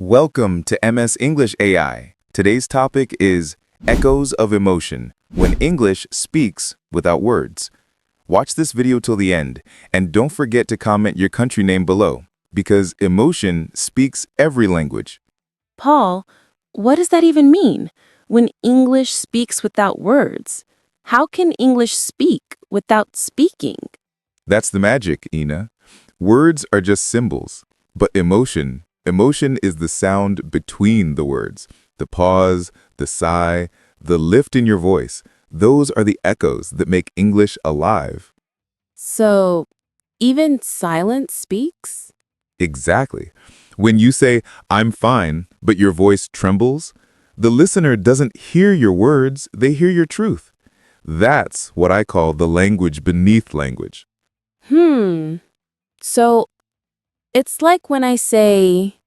Welcome to MS English AI. Today's topic is Echoes of Emotion, when English speaks without words. Watch this video till the end, and don't forget to comment your country name below, because emotion speaks every language. Paul, what does that even mean? When English speaks without words? How can English speak without speaking? That's the magic, Ina. Words are just symbols, but emotion is the sound between the words. The pause, the sigh, the lift in your voice. Those are the echoes that make English alive. So, even silence speaks? Exactly. When you say, "I'm fine," but your voice trembles, the listener doesn't hear your words, they hear your truth. That's what I call the language beneath language. So, it's like when I say,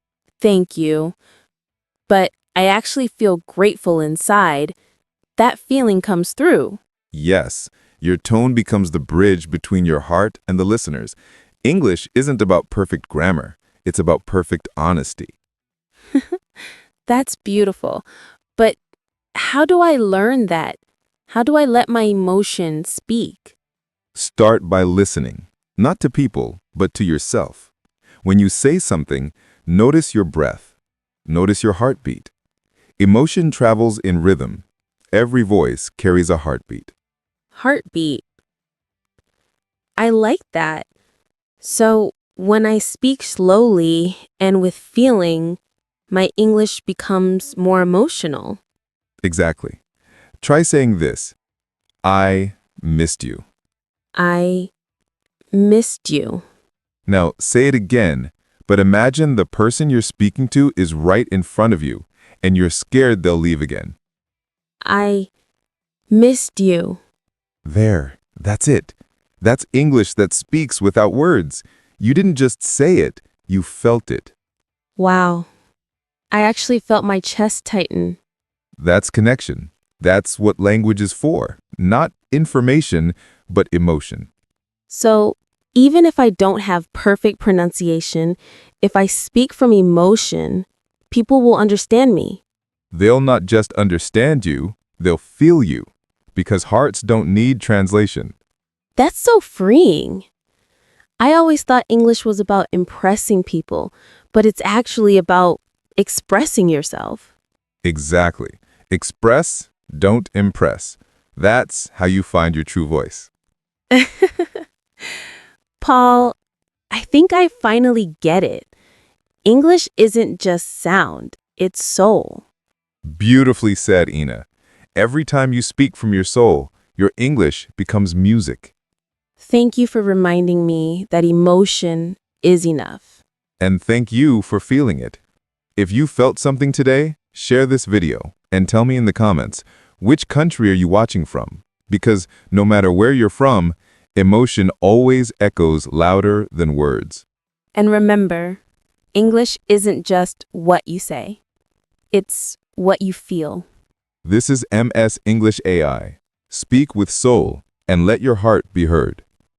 thank you, but I actually feel grateful inside. That feeling comes through. Yes, your tone becomes the bridge between your heart and the listeners. English isn't about perfect grammar. It's about perfect honesty. That's beautiful. But how do I learn that? How do I let my emotions speak? Start by listening, not to people, but to yourself. When you say something, notice your breath. Notice your heartbeat. Emotion travels in rhythm. Every voice carries a heartbeat. Heartbeat. I like that. So, when I speak slowly and with feeling, my English becomes more emotional. Exactly. Try saying this: I missed you. I missed you. Now, say it again, but imagine the person you're speaking to is right in front of you, and you're scared they'll leave again. I missed you. There, that's it. That's English that speaks without words. You didn't just say it, you felt it. Wow. I actually felt my chest tighten. That's connection. That's what language is for. Not information, but emotion. So, even if I don't have perfect pronunciation, if I speak from emotion, people will understand me. They'll not just understand you, they'll feel you. Because hearts don't need translation. That's so freeing. I always thought English was about impressing people, but it's actually about expressing yourself. Exactly. Express, don't impress. That's how you find your true voice. Paul, I think I finally get it. English isn't just sound, it's soul. Beautifully said, Ina. Every time you speak from your soul, your English becomes music. Thank you for reminding me that emotion is enough. And thank you for feeling it. If you felt something today, share this video and tell me in the comments, which country are you watching from? Because no matter where you're from, emotion always echoes louder than words. And remember, English isn't just what you say, it's what you feel. This is MS English AI. Speak with soul and let your heart be heard.